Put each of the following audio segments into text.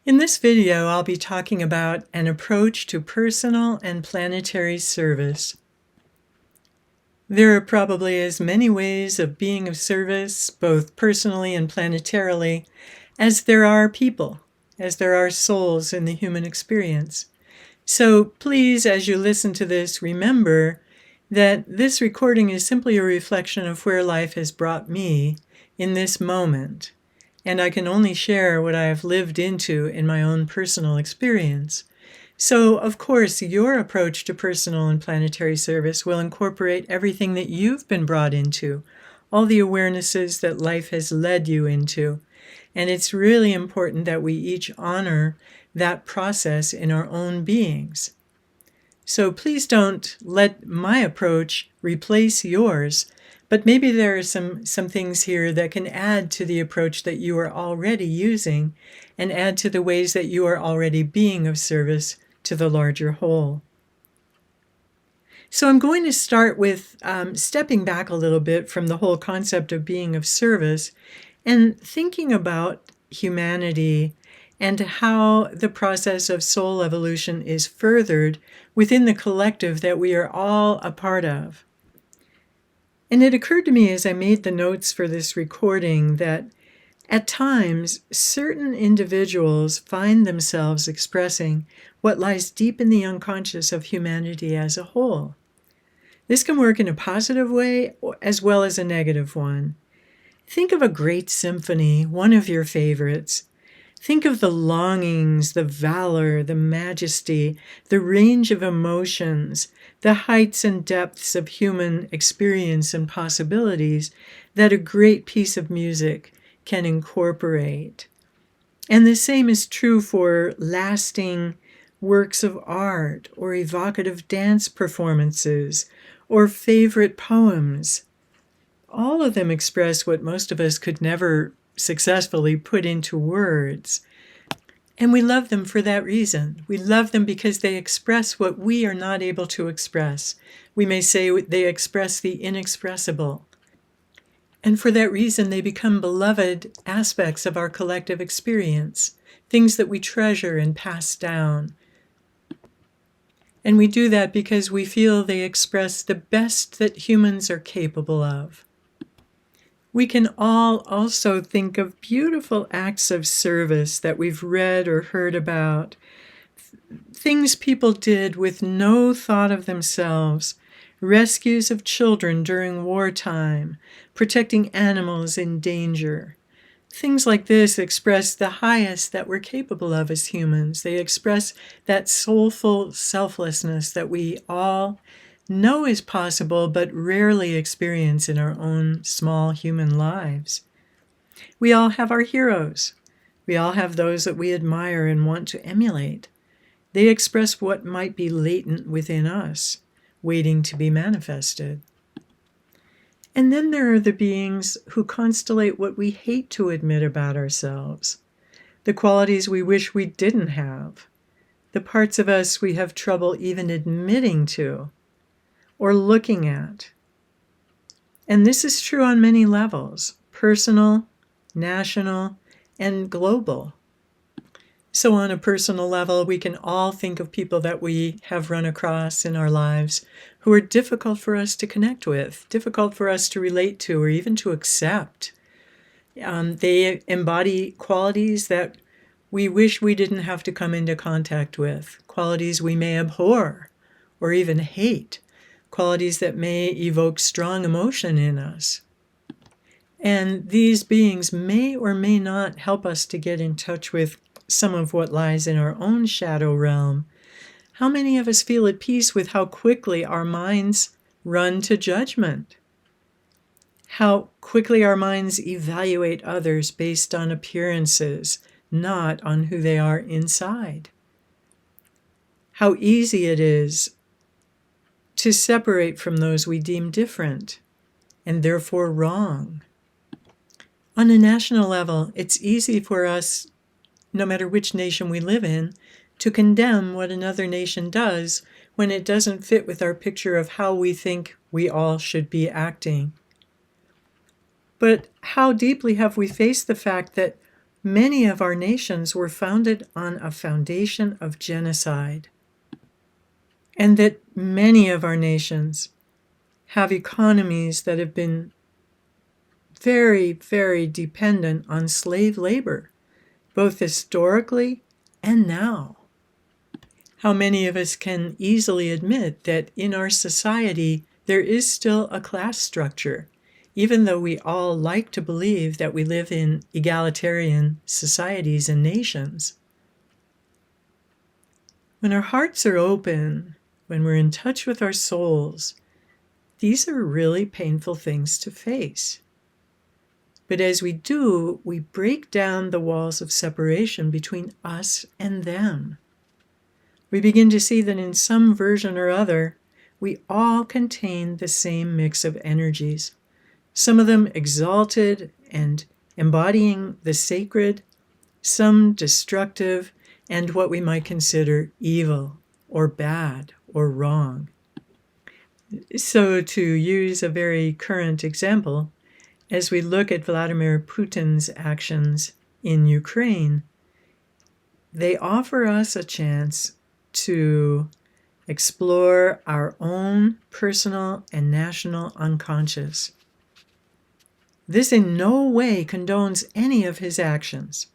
In this video, I'll be talking about an approach to personal and planetary service. There are probably as many ways of being of service, both personally and planetarily, as there are people, as there are souls in the human experience. So please, as you listen to this, remember that this recording is simply a reflection of where life has brought me in this moment. And I can only share what I have lived into in my own personal experience. So, of course, your approach to personal and planetary service will incorporate everything that you've been brought into, all the awarenesses that life has led you into. And it's really important that we each honor that process in our own beings. So please don't let my approach replace yours, but maybe there are some things here that can add to the approach that you are already using and add to the ways that you are already being of service to the larger whole. So I'm going to start with stepping back a little bit from the whole concept of being of service and thinking about humanity and how the process of soul evolution is furthered within the collective that we are all a part of. And it occurred to me as I made the notes for this recording that at times, certain individuals find themselves expressing what lies deep in the unconscious of humanity as a whole. This can work in a positive way as well as a negative one. Think of a great symphony, one of your favorites. Think of the longings, the valor, the majesty, the range of emotions, the heights and depths of human experience and possibilities that a great piece of music can incorporate. And the same is true for lasting works of art or evocative dance performances or favorite poems. All of them express what most of us could never successfully put into words. And we love them for that reason. We love them because they express what we are not able to express. We may say they express the inexpressible. And for that reason, they become beloved aspects of our collective experience, things that we treasure and pass down. And we do that because we feel they express the best that humans are capable of. We can all also think of beautiful acts of service that we've read or heard about, things people did with no thought of themselves, rescues of children during wartime, protecting animals in danger. Things like this express the highest that we're capable of as humans. They express that soulful selflessness that we all know is possible but rarely experience in our own small human lives. We all have our heroes. We all have those that we admire and want to emulate. They express what might be latent within us, waiting to be manifested. And then there are the beings who constellate what we hate to admit about ourselves, the qualities we wish we didn't have, the parts of us we have trouble even admitting to or looking at. And this is true on many levels, personal, national, and global. So on a personal level, we can all think of people that we have run across in our lives who are difficult for us to connect with, difficult for us to relate to, or even to accept. They embody qualities that we wish we didn't have to come into contact with, qualities we may abhor or even hate, qualities that may evoke strong emotion in us. And these beings may or may not help us to get in touch with some of what lies in our own shadow realm. How many of us feel at peace with how quickly our minds run to judgment? How quickly our minds evaluate others based on appearances, not on who they are inside? How easy it is to separate from those we deem different and therefore wrong. On a national level, it's easy for us, no matter which nation we live in, to condemn what another nation does when it doesn't fit with our picture of how we think we all should be acting. But how deeply have we faced the fact that Many of our nations were founded on a foundation of genocide, and that many of our nations have economies that have been very, very dependent on slave labor, both historically and now. How many of us can easily admit that in our society there is still a class structure, even though we all like to believe that we live in egalitarian societies and nations? When our hearts are open, when we're in touch with our souls, these are really painful things to face. But as we do, we break down the walls of separation between us and them. We begin to see that in some version or other, we all contain the same mix of energies, some of them exalted and embodying the sacred, some destructive and what we might consider evil or bad or wrong. So, to use a very current example, as we look at Vladimir Putin's actions in Ukraine, they offer us a chance to explore our own personal and national unconscious. This in no way condones any of his actions,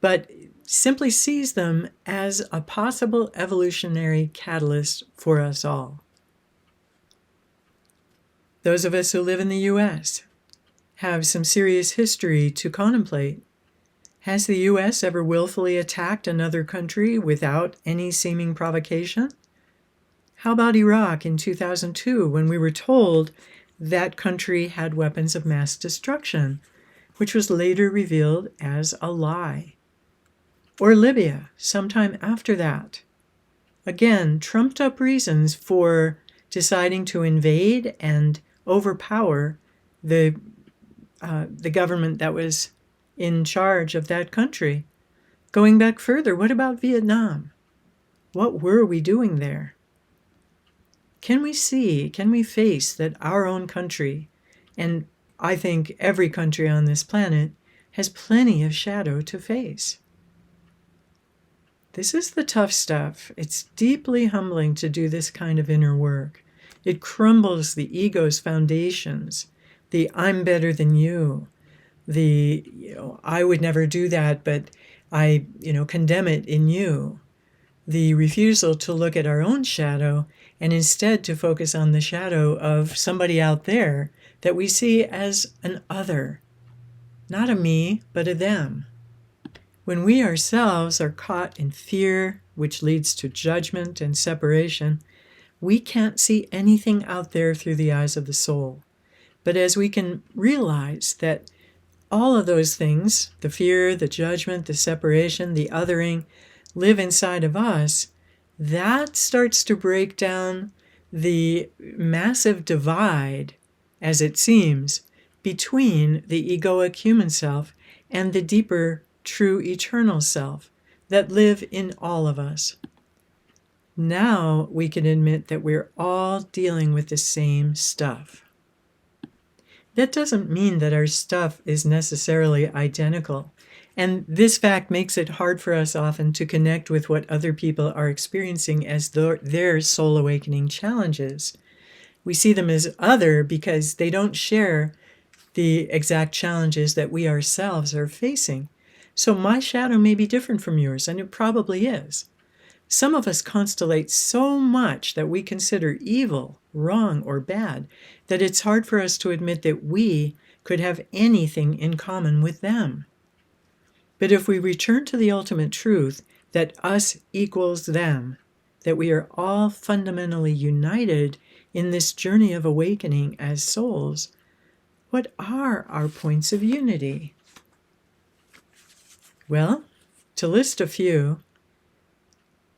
but simply sees them as a possible evolutionary catalyst for us all. Those of us who live in the U.S. have some serious history to contemplate. Has the U.S. ever willfully attacked another country without any seeming provocation? How about Iraq in 2002, when we were told that country had weapons of mass destruction, which was later revealed as a lie? Or Libya, sometime after that. Again, trumped up reasons for deciding to invade and overpower the government that was in charge of that country. Going back further, what about Vietnam? What were we doing there? Can we face that our own country, and I think every country on this planet, has plenty of shadow to face? This is the tough stuff. It's deeply humbling to do this kind of inner work. It crumbles the ego's foundations, the I'm better than you, the, I would never do that, but I, condemn it in you. The refusal to look at our own shadow and instead to focus on the shadow of somebody out there that we see as an other, not a me, but a them. When we ourselves are caught in fear, which leads to judgment and separation, we can't see anything out there through the eyes of the soul. But as we can realize that all of those things, the fear, the judgment, the separation, the othering, live inside of us, that starts to break down the massive divide, as it seems, between the egoic human self and the deeper, true eternal self that live in all of us. Now we can admit that we're all dealing with the same stuff. That doesn't mean that our stuff is necessarily identical, and this fact makes it hard for us often to connect with what other people are experiencing as their soul awakening challenges. We see them as other because they don't share the exact challenges that we ourselves are facing. So my shadow may be different from yours, and it probably is. Some of us constellate so much that we consider evil, wrong, or bad, that it's hard for us to admit that we could have anything in common with them. But if we return to the ultimate truth, that us equals them, that we are all fundamentally united in this journey of awakening as souls, what are our points of unity? Well, to list a few,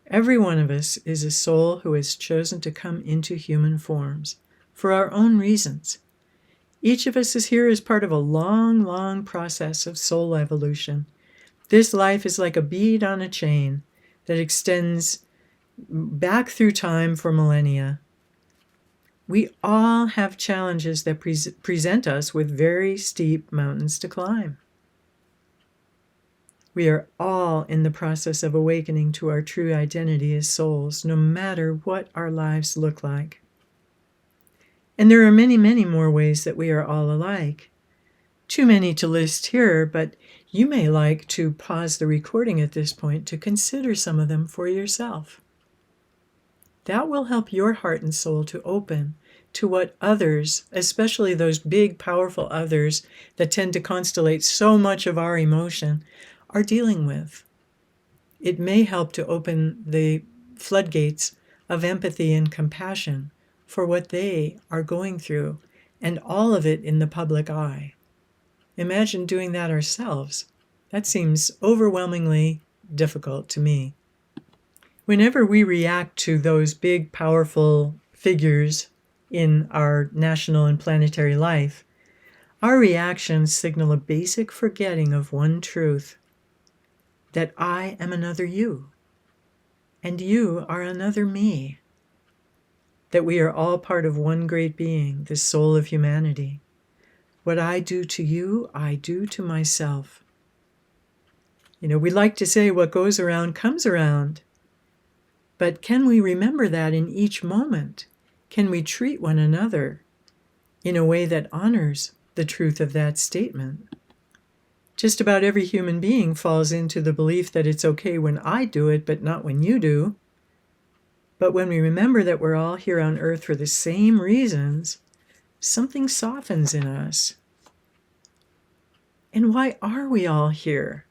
every one of us is a soul who has chosen to come into human forms for our own reasons. Each of us is here as part of a long, long process of soul evolution. This life is like a bead on a chain that extends back through time for millennia. We all have challenges that present us with very steep mountains to climb. We are all in the process of awakening to our true identity as souls, no matter what our lives look like. And there are many, many more ways that we are all alike. Too many to list here, but you may like to pause the recording at this point to consider some of them for yourself. That will help your heart and soul to open to what others, especially those big, powerful others that tend to constellate so much of our emotion, are dealing with. It may help to open the floodgates of empathy and compassion for what they are going through, and all of it in the public eye. Imagine doing that ourselves. That seems overwhelmingly difficult to me. Whenever we react to those big, powerful figures in our national and planetary life, our reactions signal a basic forgetting of one truth, that I am another you, and you are another me, that we are all part of one great being, the soul of humanity. What I do to you, I do to myself. We like to say what goes around comes around. But can we remember that in each moment? Can we treat one another in a way that honors the truth of that statement? Just about every human being falls into the belief that it's okay when I do it, but not when you do. But when we remember that we're all here on earth for the same reasons, something softens in us. And why are we all here?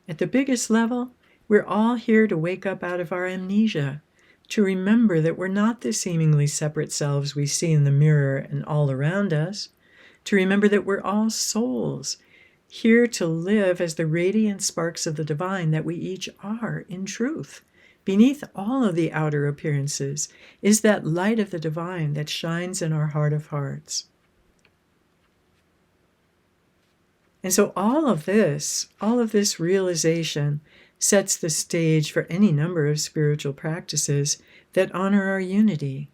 At the biggest level, we're all here to wake up out of our amnesia, to remember that we're not the seemingly separate selves we see in the mirror and all around us, to remember that we're all souls, here to live as the radiant sparks of the divine that we each are in truth. Beneath all of the outer appearances is that light of the divine that shines in our heart of hearts. And so all of this realization sets the stage for any number of spiritual practices that honor our unity,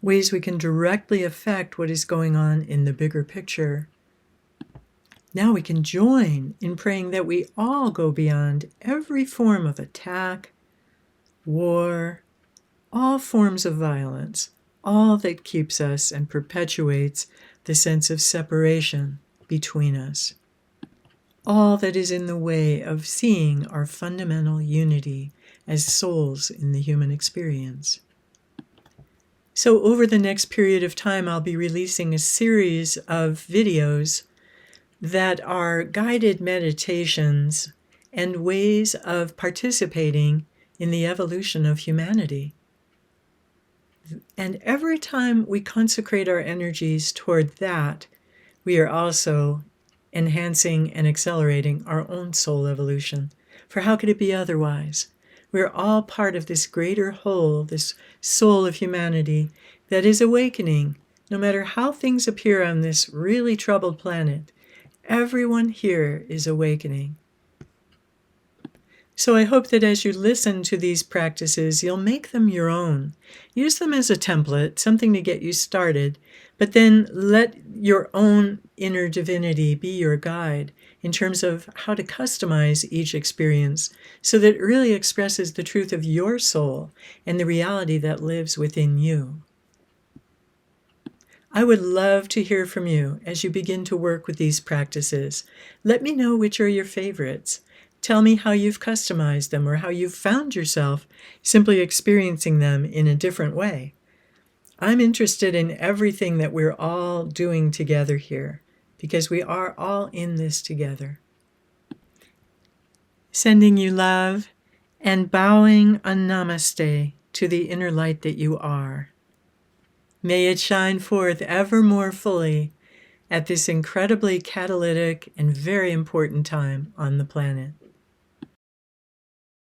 ways we can directly affect what is going on in the bigger picture. Now we can join in praying that we all go beyond every form of attack, war, all forms of violence, all that keeps us and perpetuates the sense of separation between us. All that is in the way of seeing our fundamental unity as souls in the human experience. So over the next period of time, I'll be releasing a series of videos that are guided meditations and ways of participating in the evolution of humanity. And every time we consecrate our energies toward that, we are also enhancing and accelerating our own soul evolution. For how could it be otherwise? We're all part of this greater whole, this soul of humanity that is awakening. No matter how things appear on this really troubled planet, everyone here is awakening. So I hope that as you listen to these practices, you'll make them your own. Use them as a template, something to get you started, but then let your own inner divinity be your guide in terms of how to customize each experience so that it really expresses the truth of your soul and the reality that lives within you. I would love to hear from you as you begin to work with these practices. Let me know which are your favorites. Tell me how you've customized them or how you've found yourself simply experiencing them in a different way. I'm interested in everything that we're all doing together here because we are all in this together. Sending you love and bowing a namaste to the inner light that you are. May it shine forth ever more fully at this incredibly catalytic and very important time on the planet.